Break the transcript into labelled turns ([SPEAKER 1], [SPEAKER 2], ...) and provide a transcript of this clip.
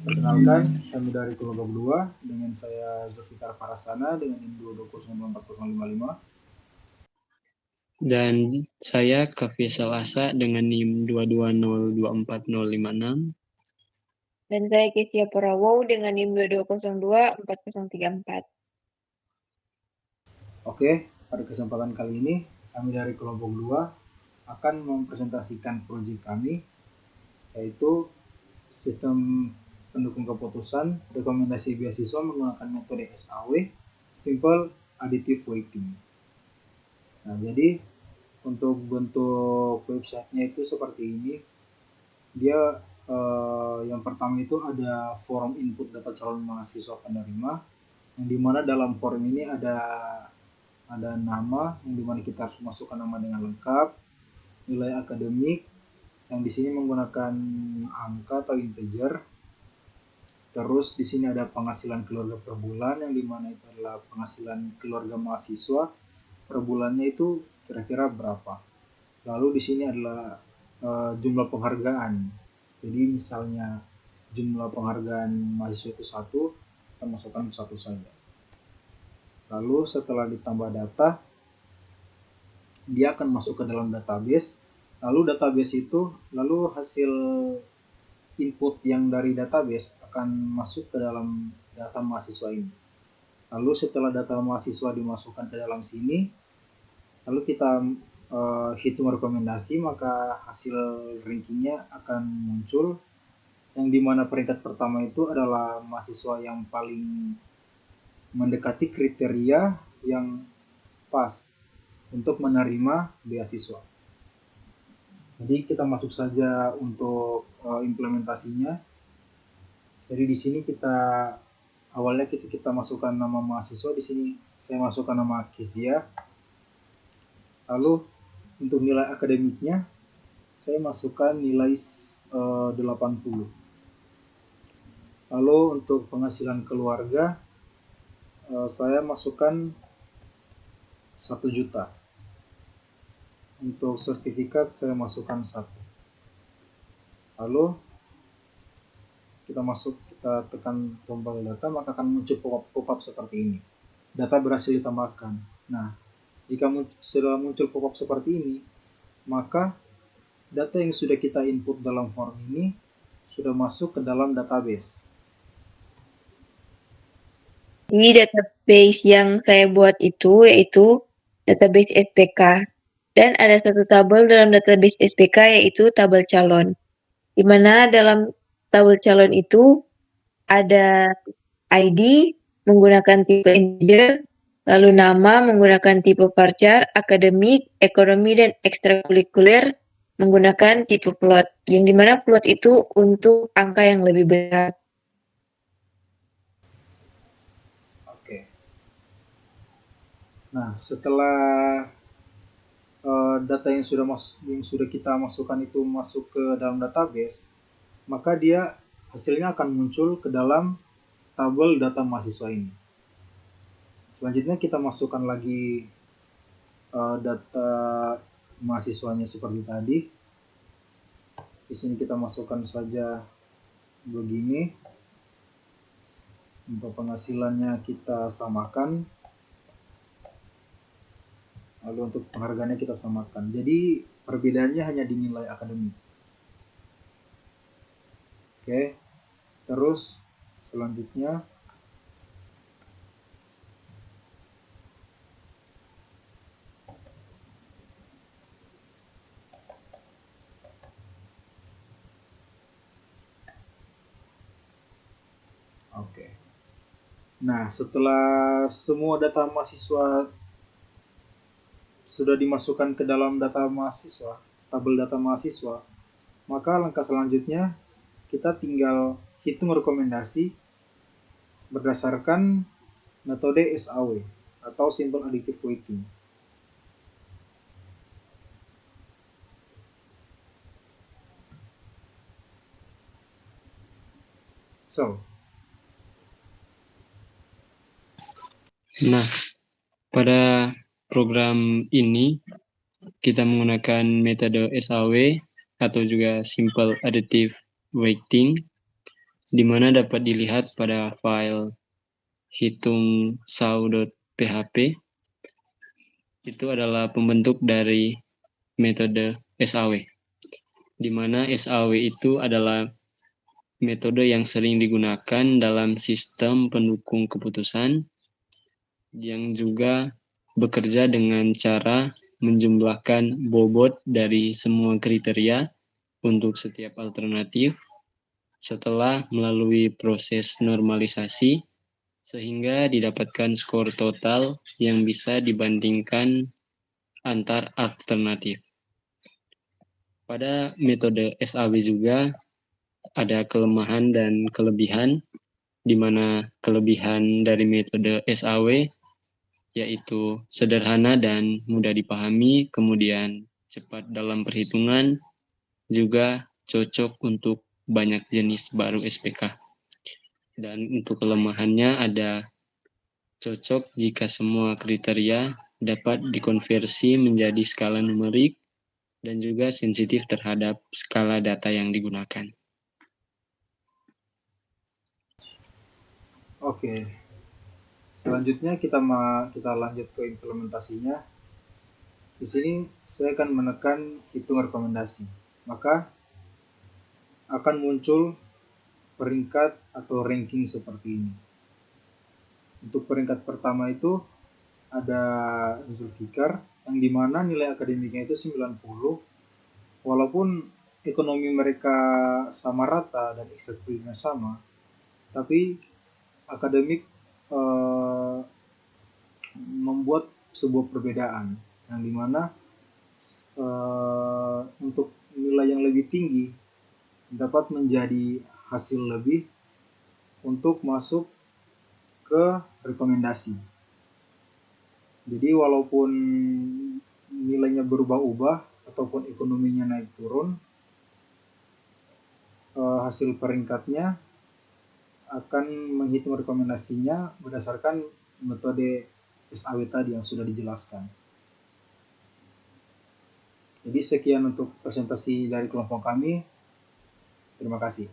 [SPEAKER 1] Perkenalkan, kami dari kelompok 2 dengan saya Zulfikar Parasana dengan NIM 220940055.
[SPEAKER 2] Dan saya Kafisal Asa dengan NIM 220240056.
[SPEAKER 3] Dan saya Kesia Prawow dengan NIM 22024034.
[SPEAKER 1] Oke, pada kesempatan kali ini kami dari kelompok 2 akan mempresentasikan proyek kami, yaitu sistem pendukung keputusan rekomendasi beasiswa menggunakan metode SAW, Simple Additive Weighting. Nah, jadi untuk bentuk websitenya itu seperti ini. Dia yang pertama itu ada form input data calon mahasiswa penerima, yang dimana dalam form ini ada nama, yang dimana kita harus masukkan nama dengan lengkap, nilai akademik, yang di sini menggunakan angka atau integer. Terus di sini ada penghasilan keluarga per bulan, yang dimana itu adalah penghasilan keluarga mahasiswa per bulannya itu kira-kira berapa. Lalu di sini adalah jumlah penghargaan. Jadi misalnya jumlah penghargaan mahasiswa itu 1, kita masukkan 1 saja. Lalu setelah ditambah data, dia akan masuk ke dalam database. Lalu database itu, lalu hasil input yang dari database akan masuk ke dalam data mahasiswa ini. Lalu setelah data mahasiswa dimasukkan ke dalam sini, lalu kita hitung rekomendasi, maka hasil rankingnya akan muncul, yang dimana peringkat pertama itu adalah mahasiswa yang paling mendekati kriteria yang pas untuk menerima beasiswa. Jadi kita masuk saja untuk implementasinya. Jadi di sini awalnya kita masukkan nama mahasiswa. Di sini saya masukkan nama Kezia. Lalu untuk nilai akademiknya saya masukkan nilai 80. Lalu untuk penghasilan keluarga saya masukkan 1 juta. Untuk sertifikat saya masukkan 1. Lalu kita tekan tombol data, maka akan muncul pop-up seperti ini. Data berhasil ditambahkan. Nah, jika sudah muncul pop-up seperti ini, maka data yang sudah kita input dalam form ini sudah masuk ke dalam database.
[SPEAKER 3] Ini database yang saya buat itu yaitu database SPK. Dan ada satu tabel dalam database SPK yaitu tabel calon. Di mana dalam tabel calon itu ada ID menggunakan tipe integer, lalu nama menggunakan tipe varchar, akademik, ekonomi, dan ekstrakurikuler menggunakan tipe plot. Yang dimana plot itu untuk angka yang lebih berat.
[SPEAKER 1] Oke. Nah, setelah data yang sudah kita masukkan itu masuk ke dalam database, maka dia hasilnya akan muncul ke dalam tabel data mahasiswa ini. Selanjutnya kita masukkan lagi data mahasiswanya seperti tadi. Di sini kita masukkan saja begini. Untuk penghasilannya kita samakan. Lalu untuk penghargaannya kita samakan. Jadi perbedaannya hanya di nilai akademik. Oke. Terus selanjutnya oke. Nah, setelah semua data mahasiswa sudah dimasukkan ke dalam data mahasiswa, tabel data mahasiswa, maka langkah selanjutnya kita tinggal hitung rekomendasi berdasarkan metode SAW atau Simple Additive Weighting.
[SPEAKER 2] Nah, pada program ini kita menggunakan metode SAW atau juga Simple Additive Weighting, di mana dapat dilihat pada file hitung sau.php. Itu adalah pembentuk dari metode SAW, di mana SAW itu adalah metode yang sering digunakan dalam sistem pendukung keputusan yang juga bekerja dengan cara menjumlahkan bobot dari semua kriteria untuk setiap alternatif setelah melalui proses normalisasi sehingga didapatkan skor total yang bisa dibandingkan antar alternatif. Pada metode SAW juga ada kelemahan dan kelebihan, di mana kelebihan dari metode SAW yaitu sederhana dan mudah dipahami, kemudian cepat dalam perhitungan, juga cocok untuk banyak jenis baru SPK. Dan untuk kelemahannya ada cocok jika semua kriteria dapat dikonversi menjadi skala numerik dan juga sensitif terhadap skala data yang digunakan.
[SPEAKER 1] Oke. Selanjutnya kita lanjut ke implementasinya. Di sini saya akan menekan hitung rekomendasi. Maka akan muncul peringkat atau ranking seperti ini. Untuk peringkat pertama itu ada Zulfikar yang dimana nilai akademiknya itu 90, walaupun ekonomi mereka sama rata dan ekstrakurikulernya sama, tapi akademik membuat sebuah perbedaan yang dimana untuk nilai yang lebih tinggi dapat menjadi hasil lebih untuk masuk ke rekomendasi. Jadi walaupun nilainya berubah-ubah ataupun ekonominya naik turun, hasil peringkatnya akan menghitung rekomendasinya berdasarkan metode SAW tadi yang sudah dijelaskan. Jadi sekian untuk presentasi dari kelompok kami. Terima kasih.